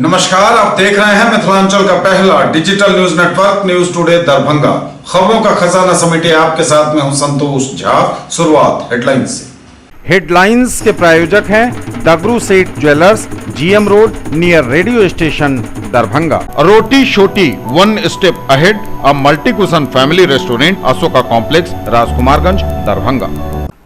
नमस्कार, आप देख रहे हैं मिथिलांचल का पहला digital news network news today Darbhanga. खबरों का खजाना समेटे आपके साथ में हूं संतोष झा। शुरुआत हेडलाइंस से। हेडलाइंस के प्रायोजक हैं Dagru Seth jewellers, GM road near radio station Darbhanga. Roti Shoti one step ahead, a multi cuisine family restaurant, Ashoka complex, Rajkumarganj, Darbhanga.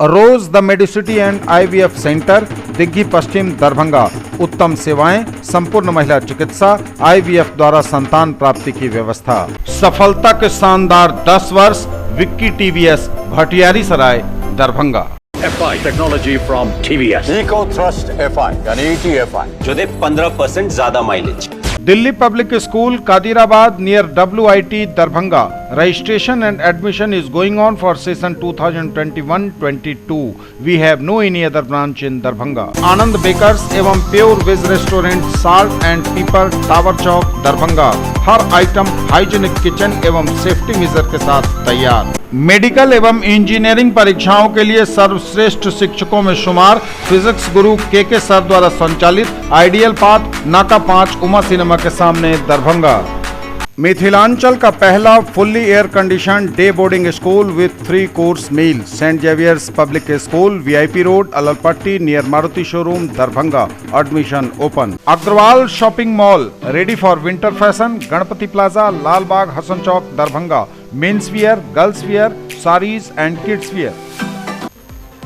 Rose the Medicity and IVF centre, Digghi Paschim, Darbhanga. उत्तम सेवाएं, संपूर्ण महिला चिकित्सा, आईवीएफ द्वारा संतान प्राप्ति की व्यवस्था। सफलता के शानदार 10 वर्ष, Vicky TVS, Bhatiyari Sarai, Darbhanga. FI technology from TVS, eco thrust FI यानी ETFI जो दे 15% ज्यादा mileage. Delhi public school Kadirabad near WIT Darbhanga. Registration and admission is going on for session 2021-22. We have no any other branch in Darbhanga. Anand bakers एवं pure veg restaurant, salt and pepper, tower Chowk, Darbhanga. हर item hygienic kitchen एवं safety measure के साथ तैयार। Medical एवं engineering परीक्षाओं के लिए सर्वश्रेष्ठ शिक्षकों में शुमार फिजिक्स गुरु के सर द्वारा संचालित आइडियल पाथ, नाका 5, उमा सिनेमा के सामने, दरभंगा। मिथिलांचल का पहला fully air condition day boarding school with 3 course meal, saint Xavier's public school, VIP road, Allalpatti near Maruti showroom, Darbhanga. Admission open. Agarwal shopping mall ready for winter fashion, Ganpati plaza, Lal Bagh, Hasan Chowk, Darbhanga. Men's wear, girls wear, saris and kids wear.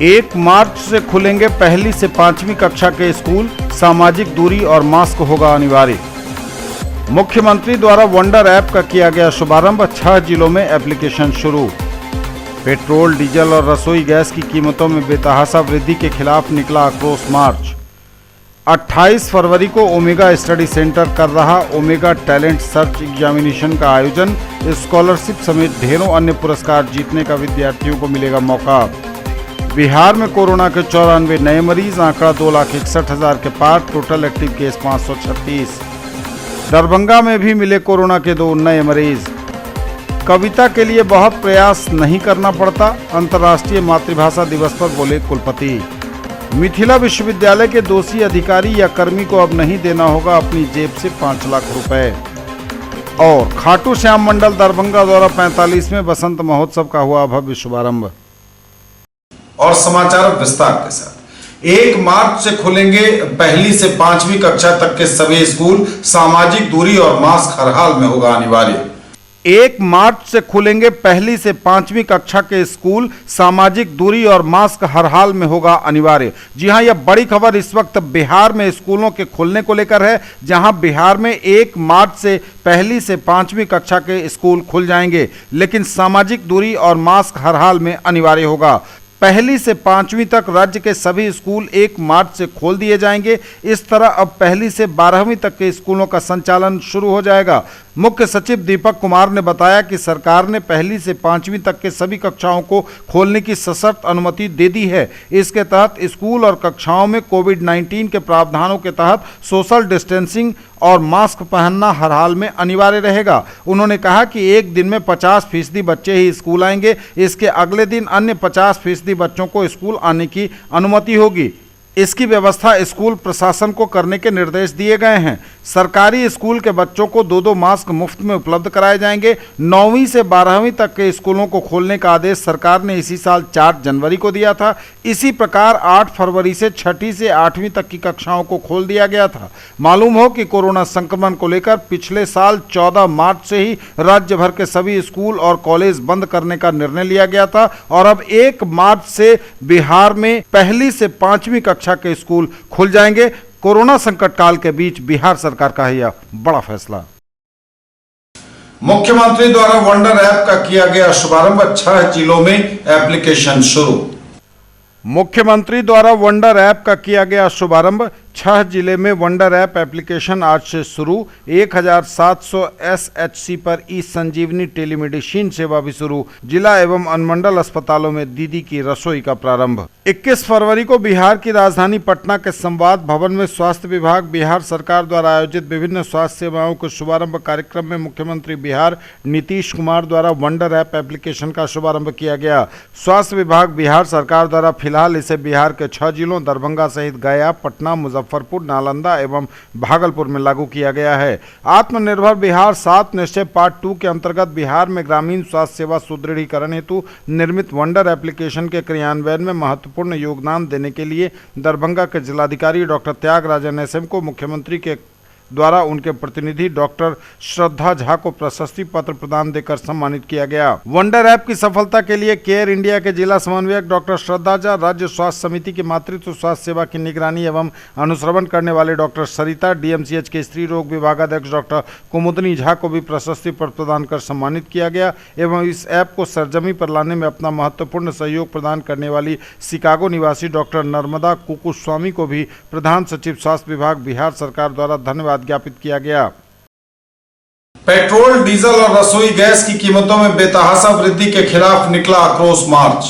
1 मार्च से खुलेंगे पहली से 5वीं कक्षा के school, सामाजिक दूरी और मास्क होगा अनिवार्य। मुख्यमंत्री द्वारा वंडर ऐप का किया गया शुभारंभ, 6 जिलों में एप्लीकेशन शुरू। पेट्रोल, डीजल और रसोई गैस की कीमतों में बेतहाशा वृद्धि के खिलाफ निकला आक्रोश मार्च। 28 फरवरी को ओमेगा स्टडी सेंटर कर रहा ओमेगा टैलेंट सर्च एग्जामिनेशन का आयोजन, स्कॉलरशिप समेत ढेरों अन्य पुरस्कार जीतने का विद्यार्थियों को मिलेगा मौका। बिहार में कोरोना के 94 नए मरीज, आंकड़ा 2,61,000 के पार, टोटल एक्टिव केस 536। दरभंगा में भी मिले कोरोना के 2 नए मरीज। कविता के लिए बहुत प्रयास नहीं करना पड़ता, अंतर्राष्ट्रीय मातृभाषा दिवस पर बोले कुलपति। मिथिला विश्वविद्यालय के दोषी अधिकारी या कर्मी को अब नहीं देना होगा अपनी जेब से 5 लाख रुपए। और खाटू श्याम मंडल दरभंगा द्वारा 45वें बसंत महोत्सव का हुआ भव्य शुभारंभ। और समाचार विस्तार के साथ। 1 मार्च से खुलेंगे पहली से 5वीं कक्षा तक के सभी स्कूल, सामाजिक दूरी और मास्क हर हाल में होगा अनिवार्य। 1 मार्च से खुलेंगे पहली से 5वीं कक्षा के स्कूल, सामाजिक दूरी और मास्क हर हाल में होगा अनिवार्य। जी हां, यह बड़ी खबर इस वक्त बिहार में स्कूलों के खुलने को लेकर है, जहां बिहार में 1 मार्च से पहली से 5वीं कक्षा के स्कूल खुल जाएंगे, लेकिन सामाजिक दूरी और मास्क हर हाल में अनिवार्य होगा। पहली से 5वीं तक राज्य के सभी स्कूल 1 मार्च से खोल दिए जाएंगे। इस तरह अब पहली से 12वीं तक के स्कूलों का संचालन शुरू हो जाएगा। मुख्य सचिव दीपक कुमार ने बताया कि सरकार ने पहली से 5वीं तक के सभी कक्षाओं को खोलने की सशर्त अनुमति दे दी है। इसके तहत स्कूल और कक्षाओं में कोविड-19 के प्रावधानों के तहत सोशल डिस्टेंसिंग और मास्क पहनना हर हाल में अनिवार्य रहेगा। उन्होंने कहा कि एक दिन में 50% बच्चे ही स्कूल आएंगे, इसके अगले दिन अन्य 50% बच्चों को स्कूल आने की अनुमति होगी। इसकी व्यवस्था स्कूल प्रशासन को करने के निर्देश दिए गए हैं। सरकारी स्कूल के बच्चों को 2 मास्क मुफ्त में उपलब्ध कराए जाएंगे। 9वीं से 12वीं तक के स्कूलों को खोलने का आदेश सरकार ने इसी साल 4 जनवरी को दिया था। इसी प्रकार 8 फरवरी से 6ठी से 8वीं तक की कक्षाओं को खोल दिया गया था। मालूम हो कि कोरोना संक्रमण को लेकर पिछले साल 14 मार्च से ही राज्य भर के सभी स्कूल और कॉलेज बंद करने का निर्णय लिया गया था और अब 1 मार्च से बिहार में पहली से 5वीं कक्षा के स्कूल खुल जाएंगे। कोरोना संकट काल के बीच बिहार सरकार का है यह बड़ा फैसला। मुख्यमंत्री द्वारा वंडर ऐप का किया गया शुभारंभ, 6 जिलों में एप्लीकेशन शुरू। मुख्यमंत्री द्वारा वंडर ऐप का किया गया शुभारंभ, 6 जिले में वंडर ऐप एप्लीकेशन आज से शुरू। 1700 SHC पर ई संजीवनी टेलीमेडिसिन सेवा भी शुरू। जिला एवं अनुमंडल अस्पतालों में दीदी की रसोई का प्रारंभ। 21 फरवरी को बिहार की राजधानी पटना के संवाद भवन में स्वास्थ्य विभाग बिहार सरकार द्वारा आयोजित विभिन्न स्वास्थ्य सेवाओं के शुभारंभ कार्यक्रम में मुख्यमंत्री बिहार नीतीश कुमार द्वारा वंडर ऐप एप्लीकेशन का शुभारंभ किया गया। स्वास्थ्य विभाग बिहार सरकार द्वारा फिलहाल इसे बिहार के 6 जिलों दरभंगा सहित गया, पटना, मुजफ्फरपुर, मुजफ्फरपुर, नालंदा एवं भागलपुर में लागू किया गया है। आत्मनिर्भर बिहार 7 निश्चय पार्ट 2 के अंतर्गत बिहार में ग्रामीण स्वास्थ्य सेवा सुदृढ़ीकरण हेतु निर्मित वंडर एप्लीकेशन के क्रियान्वयन में महत्वपूर्ण योगदान देने के लिए दरभंगा के जिलाधिकारी डॉक्टर त्यागराजन SM को मुख्यमंत्री के द्वारा उनके प्रतिनिधि डॉक्टर श्रद्धा झा को प्रशस्ति पत्र प्रदान देकर सम्मानित किया गया। वंडर ऐप की सफलता के लिए केयर इंडिया के जिला समन्वयक डॉक्टर श्रद्धा झा, राज्य स्वास्थ्य समिति की मातृत्व स्वास्थ्य सेवा की निगरानी एवं अनुश्रवण करने वाले डॉक्टर सरिता, DMCH के स्त्री रोग विभागाध्यक्ष डॉक्टर कुमुदनी झा को भी प्रशस्ति पत्र प्रदान कर सम्मानित किया गया एवं इस ऐप को सरजमी पर लाने में अपना महत्वपूर्ण सहयोग प्रदान करने वाली शिकागो निवासी डॉक्टर नर्मदा कुकुस्वामी को भी प्रधान सचिव स्वास्थ्य विभाग बिहार सरकार द्वारा धन्यवाद ज्ञापित किया गया। पेट्रोल, डीजल और रसोई गैस की कीमतों में बेतहाशा वृद्धि के खिलाफ निकला आक्रोश मार्च।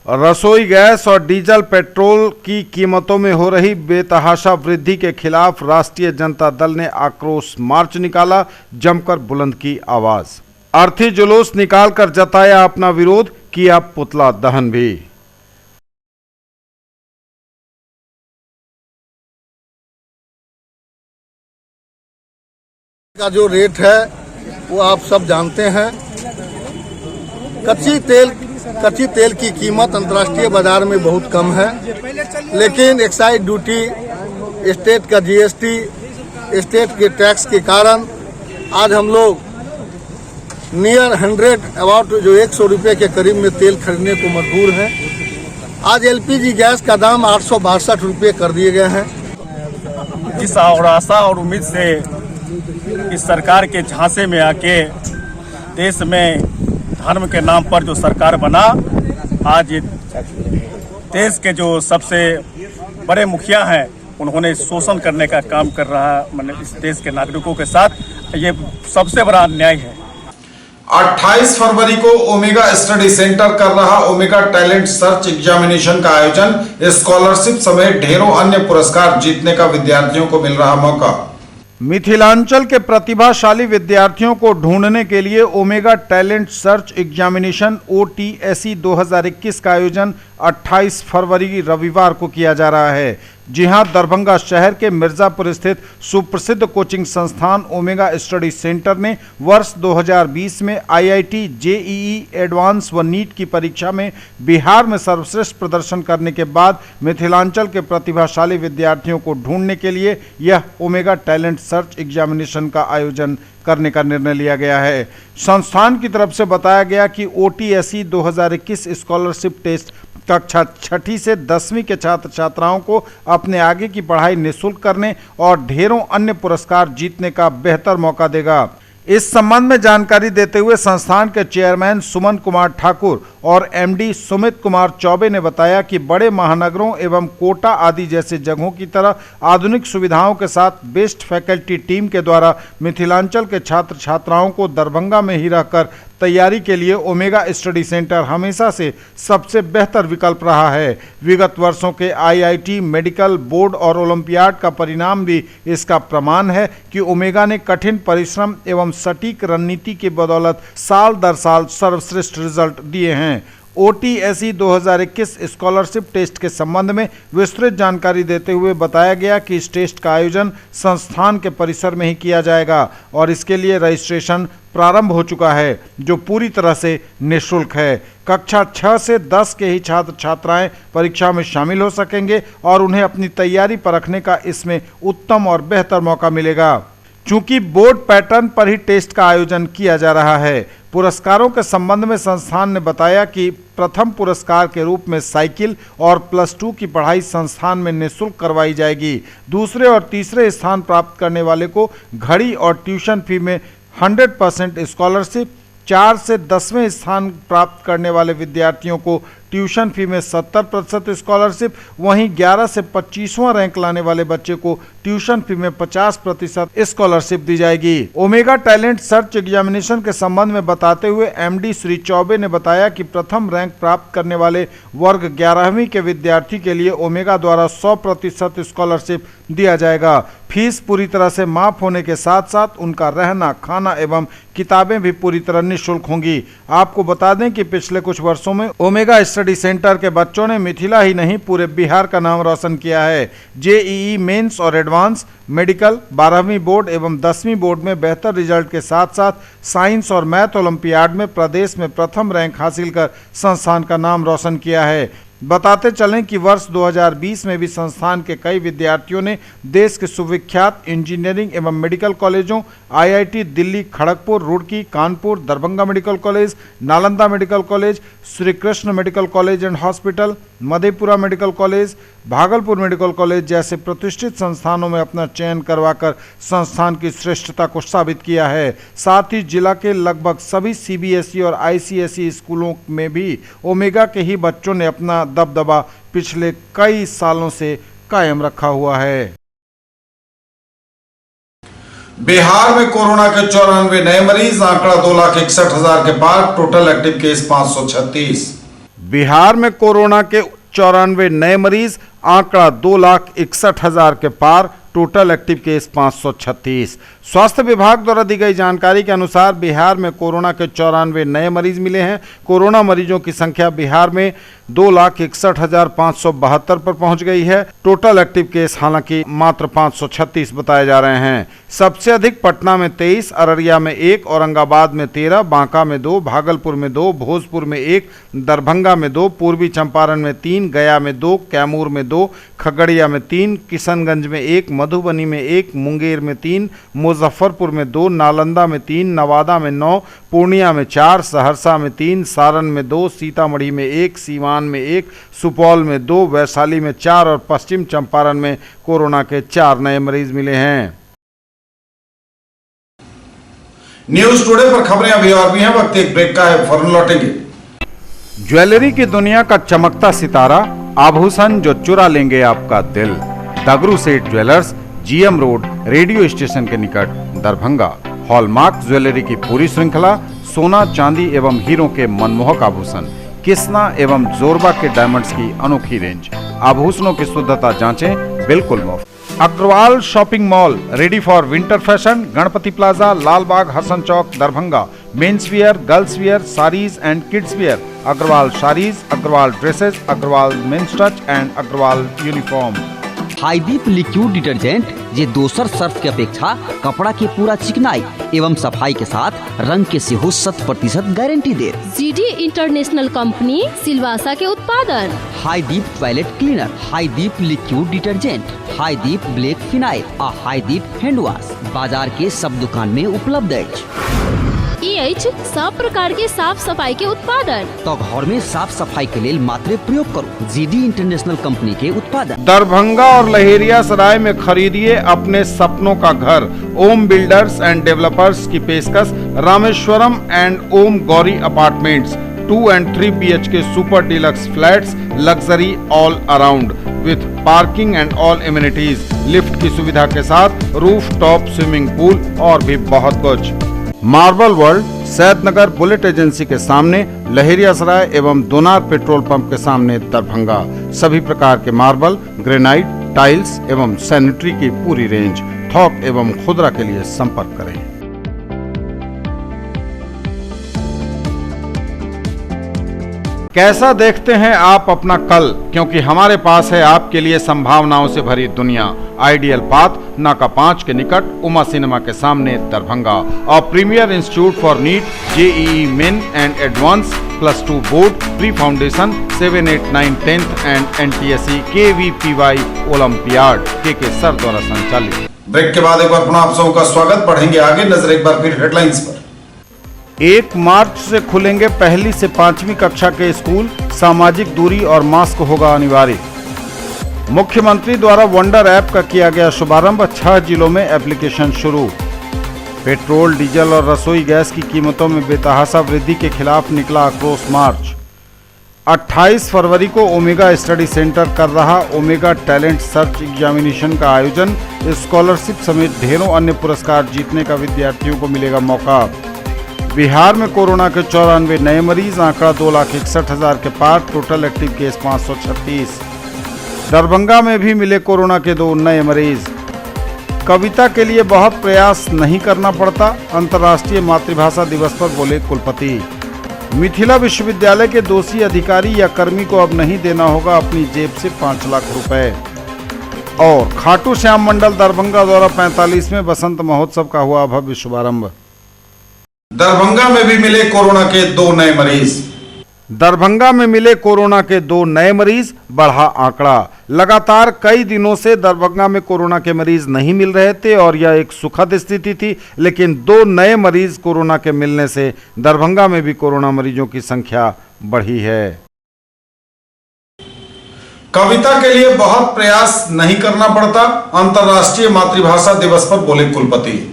रसोई गैस और डीजल पेट्रोल की कीमतों में हो रही बेतहाशा वृद्धि के खिलाफ राष्ट्रीय जनता दल ने आक्रोश मार्च निकाला, जमकर बुलंद की आवाज। अर्थी जुलूस निकालकर जताया अपना विरोध, किया पुतला दहन भी। का जो रेट है वो आप सब जानते हैं। कच्ची तेल की कीमत अंतर्राष्ट्रीय बाजार में बहुत कम है, लेकिन एक्साइज ड्यूटी, स्टेट का GST, स्टेट के टैक्स के कारण आज हम लोग नियर 100 अबाउट जो 100 रुपये के करीब में तेल खरीदने को मजबूर हैं। आज LPG गैस का दाम 862 रुपये कर दिए गए हैं। इस आशा और उम्मीद से इस सरकार के झांसे में आके देश में धर्म के नाम पर जो सरकार बना, आज देश के जो सबसे बड़े मुखिया हैं उन्होंने शोषण करने का काम कर रहा है इस देश के नागरिकों के साथ। ये सबसे बड़ा अन्याय है। 28 फरवरी को ओमेगा स्टडी सेंटर कर रहा ओमेगा टैलेंट सर्च एग्जामिनेशन का आयोजन, स्कॉलरशिप समेत ढेरों अन्य पुरस्कार जीतने का विद्यार्थियों को मिल रहा मौका। मिथिलांचल के प्रतिभाशाली विद्यार्थियों को ढूंढने के लिए omega talent search examination OTSE 2021 का आयोजन 28 फरवरी रविवार को किया जा रहा है। जी हां, दरभंगा शहर के मिर्जापुर स्थित सुप्रसिद्ध कोचिंग संस्थान ओमेगा स्टडी सेंटर ने वर्ष 2020 में IIT, JEE एडवांस व नीट की परीक्षा में बिहार में सर्वश्रेष्ठ प्रदर्शन करने के बाद मिथिलांचल के प्रतिभाशाली विद्यार्थियों को ढूंढने के लिए यह ओमेगा टैलेंट सर्च एग्जामिनेशन का आयोजन करने का निर्णय लिया गया है। संस्थान की तरफ से बताया गया कि OTSE 2021 स्कॉलरशिप टेस्ट कक्षा 6ठी से 10वीं के छात्र छात्राओं को अपने आगे की पढ़ाई निःशुल्क करने और ढेरों अन्य पुरस्कार जीतने का बेहतर मौका देगा। इस संबंध में जानकारी देते हुए संस्थान के चेयरमैन सुमन कुमार ठाकुर और MD सुमित कुमार चौबे ने बताया कि बड़े महानगरों एवं कोटा आदि जैसे जगहों की तरह आधुनिक सुविधाओं के साथ बेस्ट फैकल्टी टीम के द्वारा मिथिलांचल के छात्र छात्राओं को दरभंगा में ही रहकर तैयारी के लिए ओमेगा स्टडी सेंटर हमेशा से सबसे बेहतर विकल्प रहा है। विगत वर्षों के IIT, मेडिकल बोर्ड और ओलंपियाड का परिणाम भी इसका प्रमाण है कि ओमेगा ने कठिन परिश्रम एवं सटीक रणनीति की बदौलत साल दर साल सर्वश्रेष्ठ रिजल्ट दिए हैं। OTSE 2021 स्कॉलरशिप टेस्ट के संबंध में विस्तृत जानकारी देते हुए बताया गया कि इस टेस्ट का आयोजन संस्थान के परिसर में ही किया जाएगा और इसके लिए रजिस्ट्रेशन प्रारंभ हो चुका है, जो पूरी तरह से निःशुल्क है। कक्षा 6 से 10 के ही छात्र छात्राएं परीक्षा में शामिल हो सकेंगे और उन्हें अपनी तैयारी परखने का इसमें उत्तम और बेहतर मौका मिलेगा। चूंकि बोर्ड पैटर्न पर ही टेस्ट का आयोजन किया जा रहा है। पुरस्कारों के संबंध में संस्थान ने बताया कि प्रथम पुरस्कार के रूप में साइकिल और +2 की पढ़ाई संस्थान में निःशुल्क करवाई जाएगी। दूसरे और तीसरे स्थान प्राप्त करने वाले को घड़ी और ट्यूशन फी में 100% स्कॉलरशिप, 4 से 10वें स्थान प्राप्त करने वाले विद्यार्थियों को ट्यूशन फी में 70% स्कॉलरशिप, वहीं 11 से 25वां रैंक लाने वाले बच्चे को ट्यूशन फी में 50% स्कॉलरशिप दी जाएगी। ओमेगा टैलेंट सर्च एग्जामिनेशन के संबंध में बताते हुए MD श्री चौबे ने बताया कि प्रथम रैंक प्राप्त करने वाले वर्ग 11वीं के विद्यार्थी के लिए ओमेगा द्वारा 100% स्कॉलरशिप दिया जाएगा। फीस पूरी तरह से माफ होने के साथ साथ उनका रहना, खाना एवं किताबें भी पूरी तरह निःशुल्क होंगी। आपको बता दें कि पिछले कुछ वर्षों में ओमेगा स्टडी सेंटर के बच्चों ने मिथिला ही नहीं पूरे बिहार का नाम रोशन किया है। जेईई मेंस और एडवांस, मेडिकल, 12वीं बोर्ड एवं 10वीं बोर्ड में बेहतर रिजल्ट के साथ साथ साइंस और मैथ ओलंपियाड में प्रदेश में प्रथम रैंक हासिल कर संस्थान का नाम रोशन किया है। बताते चलें कि वर्ष 2020 में भी संस्थान के कई विद्यार्थियों ने देश के सुविख्यात इंजीनियरिंग एवं मेडिकल कॉलेजों IIT Delhi, Kharagpur, Roorkee, Kanpur, Darbhanga medical college, Nalanda medical college, Shri Krishna medical college and hospital, Madhepura medical college, Bhagalpur medical college जैसे प्रतिष्ठित संस्थानों में अपना चयन करवाकर संस्थान की श्रेष्ठता को साबित किया है। साथ ही जिला के लगभग सभी सीबीएसई और आईसीएसई स्कूलों में भी ओमेगा के ही बच्चों ने अपना दबदबा पिछले कई सालों से कायम रखा हुआ है। बिहार में कोरोना के 94 नए मरीज, आंकड़ा 2,61,000 के पार, टोटल एक्टिव केस 536। बिहार में कोरोना के 94 नए मरीज, आंकड़ा 2,61,000 के पार, टोटल एक्टिव केस 536। स्वास्थ्य विभाग द्वारा दी गई जानकारी के अनुसार बिहार में कोरोना के 94 नए मरीज मिले हैं। कोरोना मरीजों की संख्या बिहार में 2,61,572 पर पहुंच गई है। टोटल एक्टिव केस हालांकि मात्र 536 बताए जा रहे हैं। सबसे अधिक पटना में 23, अररिया में 1, औरंगाबाद में 13, बांका में 2, भागलपुर में 2, भोजपुर में 1, दरभंगा में 2, पूर्वी चंपारण में 3, गया में 2, कैमूर में 2, खगड़िया में 3, किशनगंज में 1, मधुबनी में 1, मुंगेर में 3, मुजफ्फरपुर में 2, नालंदा में 3, नवादा में 9, पूर्णिया में 4, सहरसा में 3, सारण में 2, सीतामढ़ी में 1, सीवान में 1, सुपौल में 2, वैशाली में 4 और पश्चिम चंपारण में कोरोना के 4 नए मरीज मिले हैं। न्यूज टुडे पर खबरें अभी और भी हैं, वक्त एक ब्रेक का है, फौरन लौटेंगे। ज्वेलरी की दुनिया का चमकता सितारा, आभूषण जो चुरा लेंगे आपका दिल। दगरू Seth jewellers, GM road, radio station के निकट, दरभंगा। हॉलमार्क ज्वेलरी की पूरी श्रृंखला, सोना, चांदी एवं हीरों के मनमोहक आभूषण, किस्ना एवं जोरबा के डायमंड्स की अनोखी रेंज। आभूषणों की शुद्धता जांचें, बिल्कुल मुफ्त। Agrawal shopping mall, ready for winter fashion, Ganpati plaza, Lalbagh, Hasan Chowk, Darbhanga. Men's wear, girls wear, saris and kids wear, Agrawal sarees, Agrawal dresses, Agrawal men's touch and Agrawal uniform. Haideep liquid detergent जे दोसर सर्फ के अपेक्षा कपड़ा के पूरा चिकनाई एवं सफाई के साथ रंग के सेहो 100% गारंटी दे। जीडी इंटरनेशनल कंपनी सिलवासा के उत्पादन। Haideep toilet cleaner, Haideep liquid detergent, Haideep black phenyl आ हाईदीप हैंड वॉश बाजार के सब दुकान में उपलब्ध है। सब प्रकार के साफ सफाई के उत्पादन तो घर में साफ सफाई के लिए मात्र प्रयोग करो जीडी इंटरनेशनल कंपनी के उत्पादन। दरभंगा और लहेरियासराय में खरीदिए अपने सपनों का घर। ओम बिल्डर्स एंड डेवलपर्स की पेशकश, Rameshwaram and Om Gauri apartments, 2 and 3 BHK super deluxe flats, luxury all around with parking and all amenities, lift की सुविधा के साथ रूफ टॉप स्विमिंग पूल और भी बहुत कुछ। Marble world, Saidnagar bullet agency के सामने, लहेरियासराय एवं दोनार पेट्रोल पंप के सामने, दरभंगा। सभी प्रकार के मार्बल, ग्रेनाइट, टाइल्स एवं सैनिटरी की पूरी रेंज। थोक एवं खुदरा के लिए संपर्क करें। कैसा देखते हैं आप अपना कल, क्योंकि हमारे पास है आपके लिए संभावनाओं से भरी दुनिया। आइडियल पाथ, नाका 5 के निकट, उमा सिनेमा के सामने, दरभंगा। और premier institute for NEET, JEE main and advance, +2 board, pre foundation, 7, 8, 9, 10th and NTSE KVPY olympiad के सर द्वारा संचालित। ब्रेक के बाद एक बार पुनः आप सबों का स्वागत। बढ़ेंगे आगे, नजर एक बार फिर हेडलाइंस पर। 1 मार्च से खुलेंगे पहली से 5वीं कक्षा के स्कूल, सामाजिक दूरी और मास्क होगा अनिवार्य। मुख्यमंत्री द्वारा वंडर ऐप का किया गया शुभारंभ, 6 जिलों में एप्लीकेशन शुरू। पेट्रोल, डीजल और रसोई गैस की कीमतों में बेतहाशा वृद्धि के खिलाफ निकला आक्रोश मार्च। 28 फरवरी को ओमेगा स्टडी सेंटर कर रहा ओमेगा टैलेंट सर्च एग्जामिनेशन का आयोजन, स्कॉलरशिप समेत ढेरों अन्य पुरस्कार जीतने का विद्यार्थियों को मिलेगा मौका। बिहार में कोरोना के 94 नए मरीज, आंकड़ा 2,61,000 के पार, टोटल एक्टिव केस 536। दरभंगा में भी मिले कोरोना के 2 नए मरीज। कविता के लिए बहुत प्रयास नहीं करना पड़ता, अंतर्राष्ट्रीय मातृभाषा दिवस पर बोले कुलपति। मिथिला विश्वविद्यालय के दोषी अधिकारी या कर्मी को अब नहीं देना होगा अपनी जेब से 5 लाख रुपए। और खाटू श्याम मंडल दरभंगा द्वारा 45वें बसंत महोत्सव का हुआ भव्य शुभारंभ। दरभंगा में भी मिले कोरोना के 2 नए मरीज। दरभंगा में मिले कोरोना के 2 नए मरीज, बढ़ा आंकड़ा। लगातार कई दिनों से दरभंगा में कोरोना के मरीज नहीं मिल रहे थे और यह एक सुखद स्थिति थी, लेकिन 2 नए मरीज कोरोना के मिलने से दरभंगा में भी कोरोना मरीजों की संख्या बढ़ी है। कविता के लिए बहुत प्रयास नहीं करना पड़ता, अंतर्राष्ट्रीय मातृभाषा दिवस पर बोले कुलपति।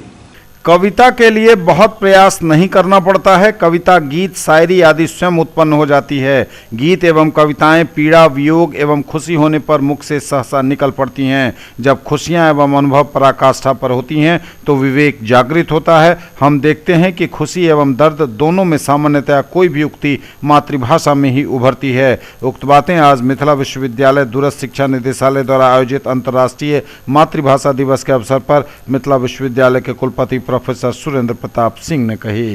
कविता के लिए बहुत प्रयास नहीं करना पड़ता है। कविता, गीत, शायरी आदि स्वयं उत्पन्न हो जाती है। गीत एवं कविताएं पीड़ा, वियोग एवं खुशी होने पर मुख से सहसा निकल पड़ती हैं। जब खुशियां एवं अनुभव पराकाष्ठा पर होती हैं तो विवेक जागृत होता है। हम देखते हैं कि खुशी एवं दर्द दोनों में सामान्यतया कोई भी उक्ति मातृभाषा में ही उभरती है। उक्त बातें आज मिथिला विश्वविद्यालय दूरस्थ शिक्षा निदेशालय द्वारा आयोजित अंतर्राष्ट्रीय मातृभाषा दिवस के अवसर पर मिथिला विश्वविद्यालय के कुलपति प्रोफेसर सुरेंद्र प्रताप सिंह ने कही।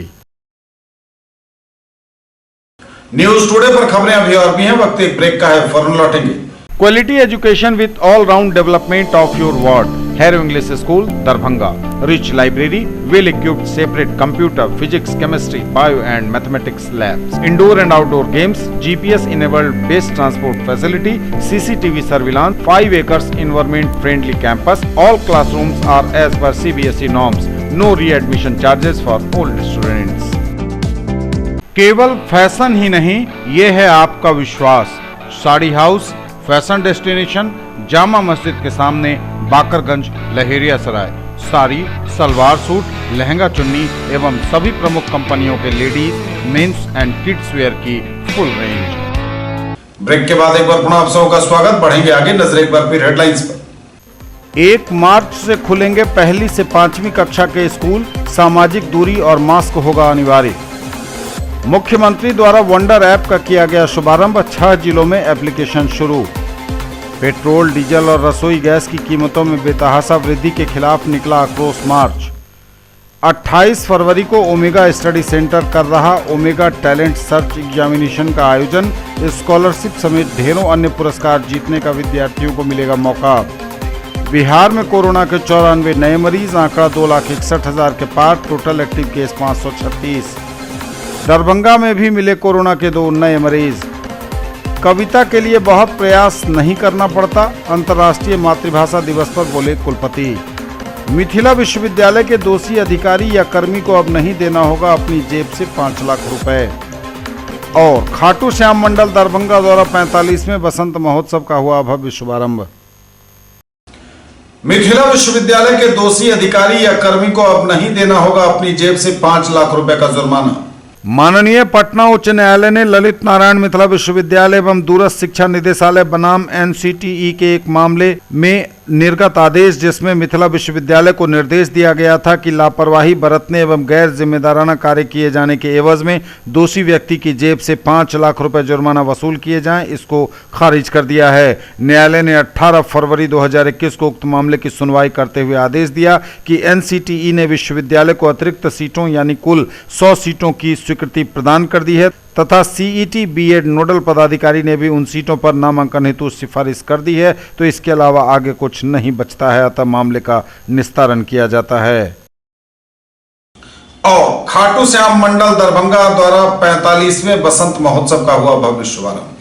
न्यूज टुडे पर खबरें अभी और भी हैं, वक्त एक ब्रेक का है, फौरन लौटेंगे। Quality education with all round development of your ward. Harrow English school Darbhanga. Rich library, well equipped separate computer, physics, chemistry, bio and mathematics labs, indoor and outdoor games, GPS enabled best transport facility, CCTV surveillance, 5 acres environment friendly campus. All classrooms are as per CBSE norms. No readmission charges for old students. केवल fashion ही नहीं, ये है आपका विश्वास। Sari house, fashion destination, Jama Masjid के सामने, Bakarganj, Laheriya Sarai. Sari, salwar suit, lehenga chunni एवं सभी प्रमुख कंपनियों के ladies, men's and kids wear की फुल रेंज। ब्रेक के बाद एक बार पुनः आप सबका स्वागत। बढ़ेंगे आगे, नजर एक बार फिर हेडलाइंस पर। 1 मार्च से खुलेंगे 1ली से 5वीं कक्षा के स्कूल। सामाजिक दूरी और मास्क होगा अनिवार्य। मुख्यमंत्री द्वारा वंडर ऐप का किया गया शुभारंभ। 6 जिलों में एप्लीकेशन शुरू। पेट्रोल, डीजल और रसोई गैस की कीमतों में बेतहाशा वृद्धि के खिलाफ निकला आक्रोश मार्च। 28 फरवरी को ओमेगा स्टडी सेंटर कर रहा ओमेगा टैलेंट सर्च एग्जामिनेशन का आयोजन। स्कॉलरशिप समेत ढेरों अन्य पुरस्कार जीतने का विद्यार्थियों को मिलेगा मौका। बिहार में कोरोना के 94 नए मरीज, आंकड़ा 2,61,000 के पार। Total active case 536। दरभंगा में भी मिले कोरोना के 2 नए मरीज। कविता के लिए बहुत प्रयास नहीं करना पड़ता, अंतर्राष्ट्रीय मातृभाषा दिवस पर बोले कुलपति। मिथिला विश्वविद्यालय के दोषी अधिकारी या कर्मी को अब नहीं देना होगा अपनी जेब से 5 लाख रुपए। और खाटू श्याम मंडल दरभंगा द्वारा 45वें बसंत महोत्सव का हुआ भव्य शुभारंभ। मिथिला विश्वविद्यालय के दोषी अधिकारी या कर्मी को अब नहीं देना होगा अपनी जेब से 5 लाख रुपए का जुर्माना। माननीय पटना उच्च न्यायालय ने ललित नारायण मिथिला विश्वविद्यालय एवं दूरस्थ शिक्षा निदेशालय बनाम एनसीटीई के एक मामले में निर्गत आदेश, जिसमें मिथिला विश्वविद्यालय को निर्देश दिया गया था कि लापरवाही बरतने एवं गैर जिम्मेदाराना कार्य किए जाने के एवज में दोषी व्यक्ति की जेब से 5 लाख रुपए जुर्माना वसूल किए जाएं, इसको खारिज कर दिया है। न्यायालय ने 18 फरवरी 2021 को उक्त मामले की सुनवाई करते हुए आदेश दिया कि एनसीटीई ने विश्वविद्यालय को अतिरिक्त सीटों यानी कुल 100 सीटों की स्वीकृति प्रदान कर दी है तथा सीईटी बीएड नोडल पदाधिकारी ने भी उन सीटों पर नामांकन हेतु सिफारिश कर दी है। तो इसके अलावा आगे कुछ नहीं बचता है, अतः मामले का निस्तारण किया जाता है। और खाटू श्याम मंडल दरभंगा द्वारा 45वें बसंत महोत्सव का हुआ भव्य शुभारंभ।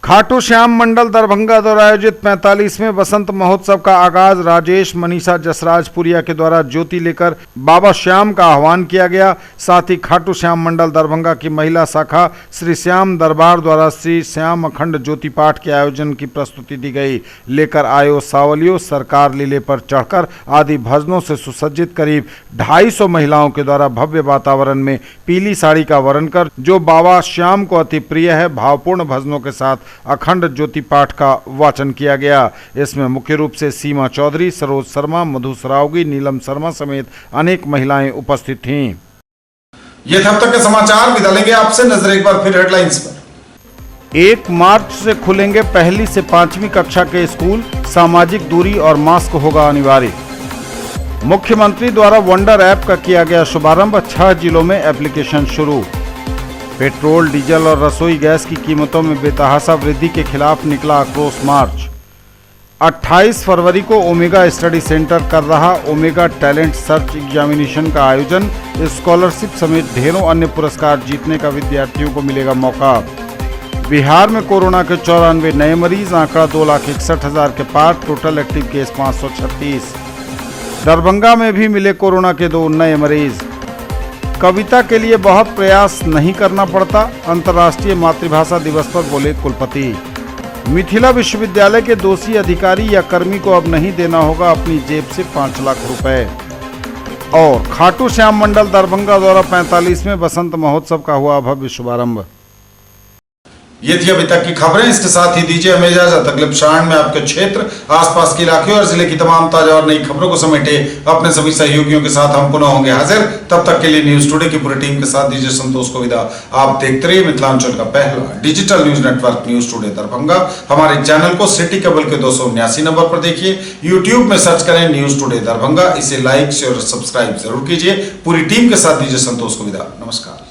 खाटू श्याम मंडल दरभंगा द्वारा आयोजित 45वें बसंत महोत्सव का आगाज राजेश मनीषा जसराजपुरिया के द्वारा ज्योति लेकर बाबा श्याम का आह्वान किया गया। साथ ही खाटू श्याम मंडल दरभंगा की महिला शाखा श्री श्याम दरबार द्वारा श्री श्याम अखंड ज्योति पाठ के आयोजन की प्रस्तुति दी गई। लेकर आयो सावलियो सरकार लीले पर चढ़कर आदि भजनों से सुसज्जित करीब 250 महिलाओं के द्वारा भव्य वातावरण में पीली साड़ी का वरण कर जो बाबा श्याम को अति प्रिय है, भावपूर्ण भजनों के साथ अखंड ज्योति पाठ का वाचन किया गया। इसमें मुख्य रूप से सीमा चौधरी, सरोज शर्मा, मधु सरावगी, नीलम शर्मा समेत अनेक महिलाएं उपस्थित थीं। ये थे अब तक के समाचार। विदा लेंगे आपसे, नजर एक बार फिर हेडलाइंस पर। 1 मार्च से खुलेंगे 1ली से 5वीं कक्षा के स्कूल। सामाजिक दूरी और मास्क होगा अनिवार्य। मुख्यमंत्री द्वारा वंडर ऐप का किया गया शुभारंभ। 6 जिलों में एप्लीकेशन शुरू। पेट्रोल, डीजल और रसोई गैस की कीमतों में बेतहाशा वृद्धि के खिलाफ निकला आक्रोश मार्च। 28 फरवरी को ओमेगा स्टडी सेंटर कर रहा ओमेगा टैलेंट सर्च एग्जामिनेशन का आयोजन। स्कॉलरशिप समेत ढेरों अन्य पुरस्कार जीतने का विद्यार्थियों को मिलेगा मौका। बिहार में कोरोना के 94 नए मरीज, आंकड़ा 2,61,000 के पार। Total active case 536। दरभंगा में भी मिले कोरोना के 2 नए मरीज। कविता के लिए बहुत प्रयास नहीं करना पड़ता, अंतर्राष्ट्रीय मातृभाषा दिवस पर बोले कुलपति। मिथिला विश्वविद्यालय के दोषी अधिकारी या कर्मी को अब नहीं देना होगा अपनी जेब से 5 लाख रुपए। और खाटू श्याम मंडल दरभंगा द्वारा 45वें बसंत महोत्सव का हुआ भव्य शुभारंभ। ये थी अभी तक की खबरें। इसके साथ ही दीजिए हमें इजाजत। अगले क्षण में आपके क्षेत्र, आसपास के इलाके और जिले की तमाम ताजा और नई खबरों को समेटे अपने सभी सहयोगियों के साथ हम पुनः होंगे हाजिर। तब तक के लिए न्यूज टुडे की पूरी टीम के साथ दीजिए संतोष को विदा। आप देखते रहिए मिथिलांचल का पहला digital news network news today Darbhanga. हमारे चैनल को सिटी केबल के 279 नंबर पर देखिए। यूट्यूब में सर्च करें न्यूज टुडे दरभंगा। इसे लाइक शेयर और सब्सक्राइब जरूर कीजिए। पूरी टीम के साथ दीजिए संतोष को विदा। नमस्कार।